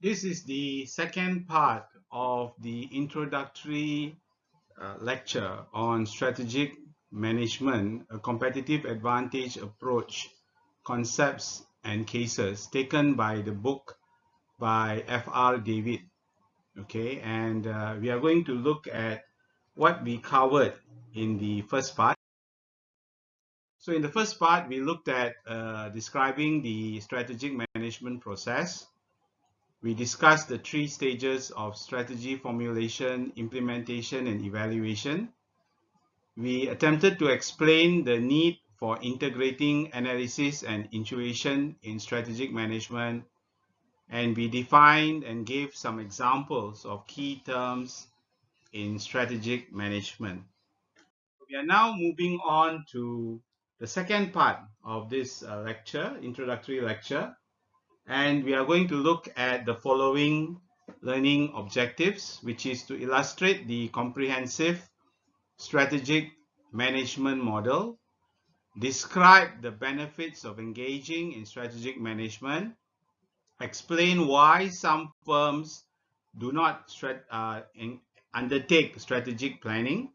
This is the second part of the introductory lecture on strategic management, a competitive advantage approach, concepts and cases taken by the book by F.R. David. Okay, and we are going to look at what we covered in the first part. So in the first part, we looked at describing the strategic management process. We discussed the three stages of strategy formulation, implementation, and evaluation. We attempted to explain the need for integrating analysis and intuition in strategic management, and we defined and gave some examples of key terms in strategic management. We are now moving on to the second part of this introductory lecture, and we are going to look at the following learning objectives, which is to illustrate the comprehensive strategic management model, describe the benefits of engaging in strategic management, explain why some firms do not undertake strategic planning,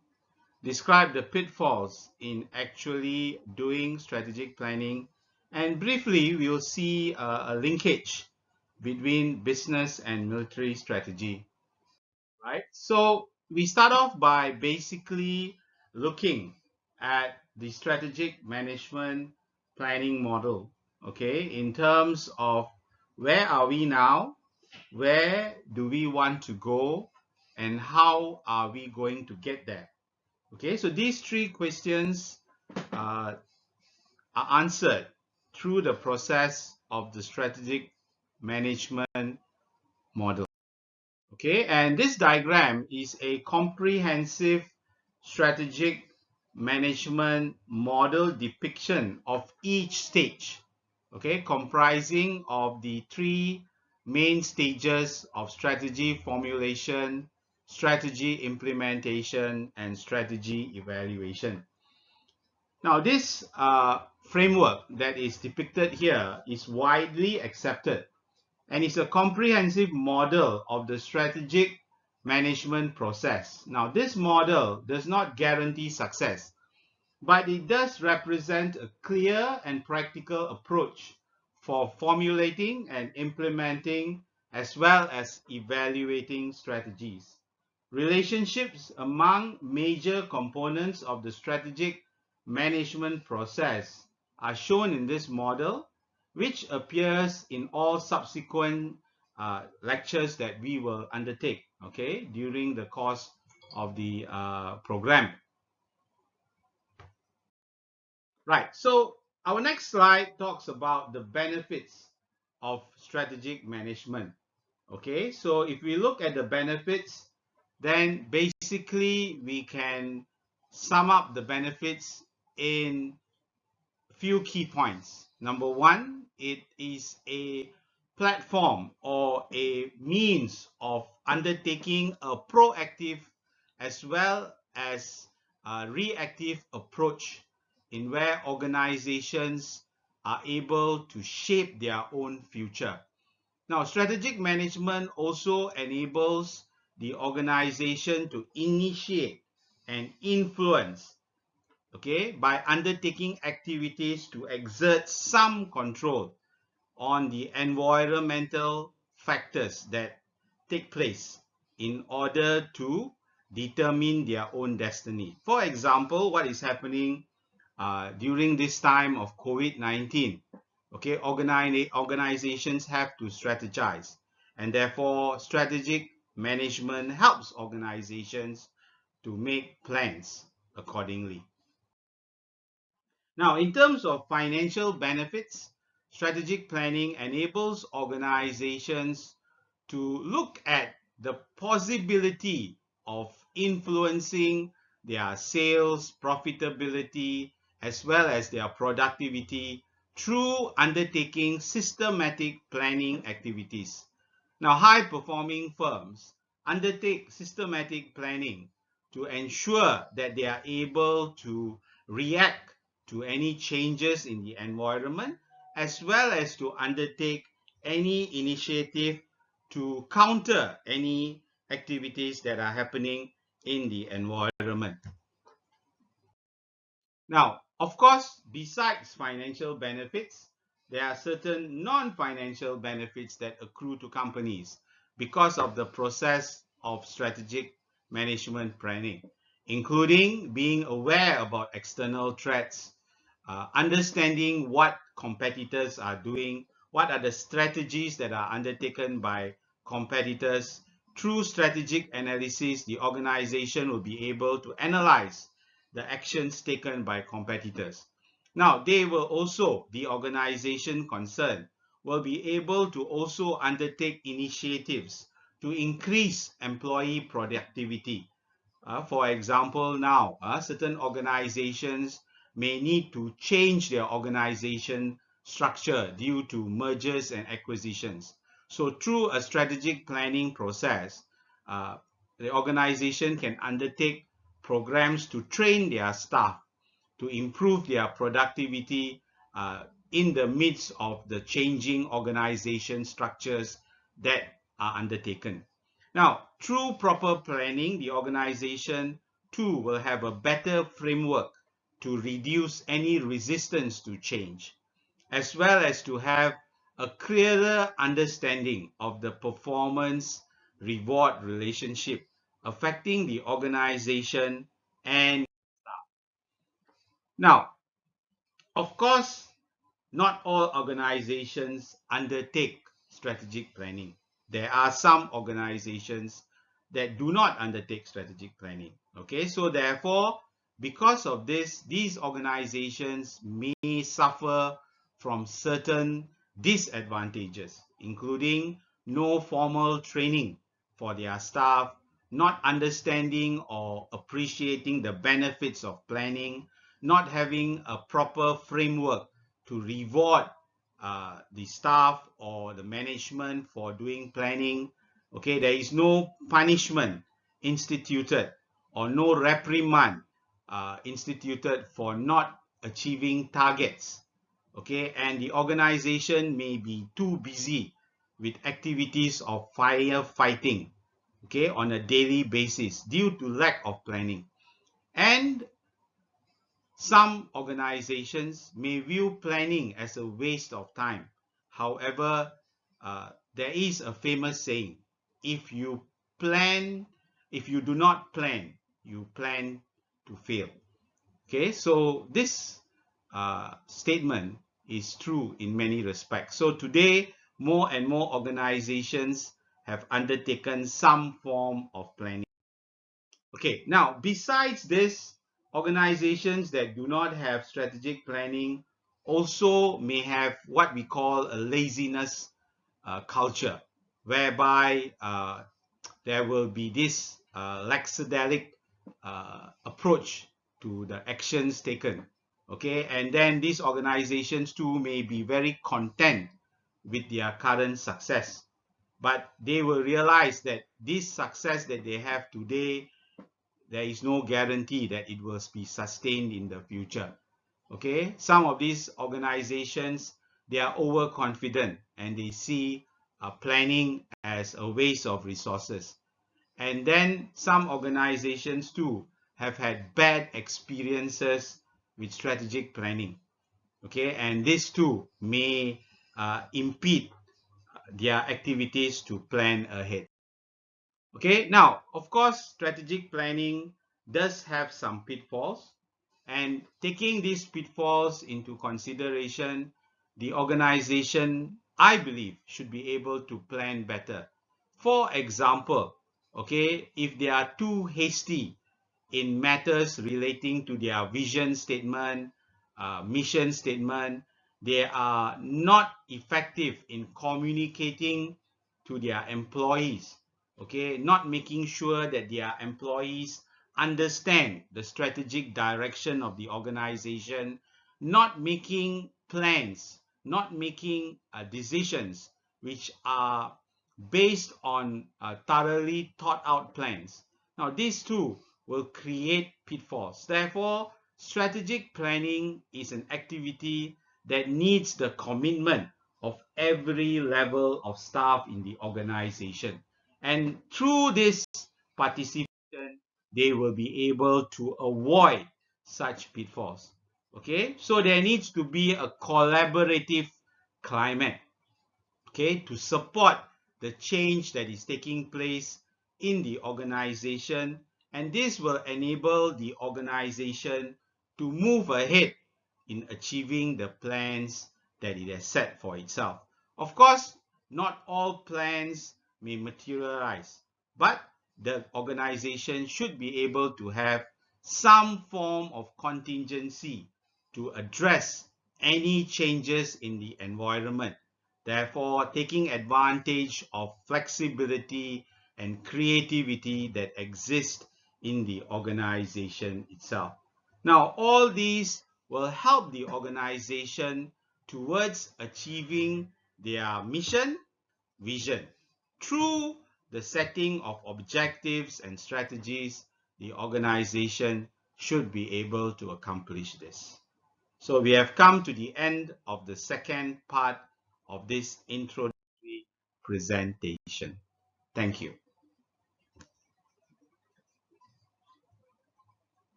describe the pitfalls in actually doing strategic planning, and briefly we will see a linkage between business and military strategy. Right? So we start off by basically looking at the strategic management planning model, okay, in terms of where are we now, where do we want to go, and how are we going to get there. Okay, so these three questions are answered through the process of the strategic management model. Okay, and this diagram is a comprehensive strategic management model depiction of each stage, okay, comprising of the three main stages of strategy formulation, strategy implementation, and strategy evaluation. Now, this framework that is depicted here is widely accepted and is a comprehensive model of the strategic management process. Now, this model does not guarantee success, but it does represent a clear and practical approach for formulating and implementing as well as evaluating strategies. Relationships among major components of the strategic management process are shown in this model, which appears in all subsequent lectures that we will undertake, okay, during the course of the program. Right, so our next slide talks about the benefits of strategic management. Okay, so if we look at the benefits, then basically we can sum up the benefits in a few key points. Number one, it is a platform or a means of undertaking a proactive as well as a reactive approach in where organizations are able to shape their own future. Now, strategic management also enables the organization to initiate and influence, okay, by undertaking activities to exert some control on the environmental factors that take place in order to determine their own destiny. For example, what is happening during this time of COVID-19? Okay, organizations have to strategize, and therefore strategic management helps organizations to make plans accordingly. Now, in terms of financial benefits, strategic planning enables organizations to look at the possibility of influencing their sales, profitability, as well as their productivity through undertaking systematic planning activities. Now, high-performing firms undertake systematic planning to ensure that they are able to react to any changes in the environment, as well as to undertake any initiative to counter any activities that are happening in the environment. Now, of course, besides financial benefits, there are certain non-financial benefits that accrue to companies because of the process of strategic management planning, including being aware about external threats, understanding what competitors are doing, what are the strategies that are undertaken by competitors. Through strategic analysis, the organization will be able to analyze the actions taken by competitors. Now, the organization concerned will be able to also undertake initiatives to increase employee productivity. For example, now, certain organizations may need to change their organization structure due to mergers and acquisitions. So through a strategic planning process, uh, the organization can undertake programs to train their staff to improve their productivity in the midst of the changing organization structures that are undertaken. Now, through proper planning, the organization too will have a better framework to reduce any resistance to change, as well as to have a clearer understanding of the performance reward relationship affecting the organization. And now, of course, not all organizations undertake strategic planning. There are some organizations that do not undertake strategic planning. Okay, so therefore, because of this, these organizations may suffer from certain disadvantages, including no formal training for their staff, not understanding or appreciating the benefits of planning, not having a proper framework to reward the staff or the management for doing planning. Okay, there is no punishment instituted or no reprimand instituted for not achieving targets. Okay, and the organization may be too busy with activities of firefighting, okay, on a daily basis due to lack of planning. And some organizations may view planning as a waste of time. However, there is a famous saying, if you plan, if you do not plan, you plan to fail. Okay, so this statement is true in many respects. So today, more and more organizations have undertaken some form of planning. Okay, now besides this, organizations that do not have strategic planning also may have what we call a laziness culture, whereby there will be this lackadaisic approach to the actions taken. Okay, and then these organizations too may be very content with their current success, but they will realize that this success that they have today, there is no guarantee that it will be sustained in the future. Okay, some of these organizations, they are overconfident and they see planning as a waste of resources. And then some organizations too have had bad experiences with strategic planning. Okay, and this too may impede their activities to plan ahead. Okay, now, of course, strategic planning does have some pitfalls, and taking these pitfalls into consideration, the organization, I believe, should be able to plan better. For example, okay, if they are too hasty in matters relating to their vision statement, mission statement, they are not effective in communicating to their employees, okay, not making sure that their employees understand the strategic direction of the organization, not making plans, not making decisions which are based on thoroughly thought out plans. Now, these two will create pitfalls. Therefore, strategic planning is an activity that needs the commitment of every level of staff in the organization. And through this participation, they will be able to avoid such pitfalls. Okay, so there needs to be a collaborative climate, okay, to support the change that is taking place in the organization, and this will enable the organization to move ahead in achieving the plans that it has set for itself. Of course, not all plans may materialize, but the organization should be able to have some form of contingency to address any changes in the environment. Therefore, taking advantage of flexibility and creativity that exist in the organization itself. Now, all these will help the organization towards achieving their mission, vision. Through the setting of objectives and strategies, the organization should be able to accomplish this. So we have come to the end of the second part of this introductory presentation. Thank you.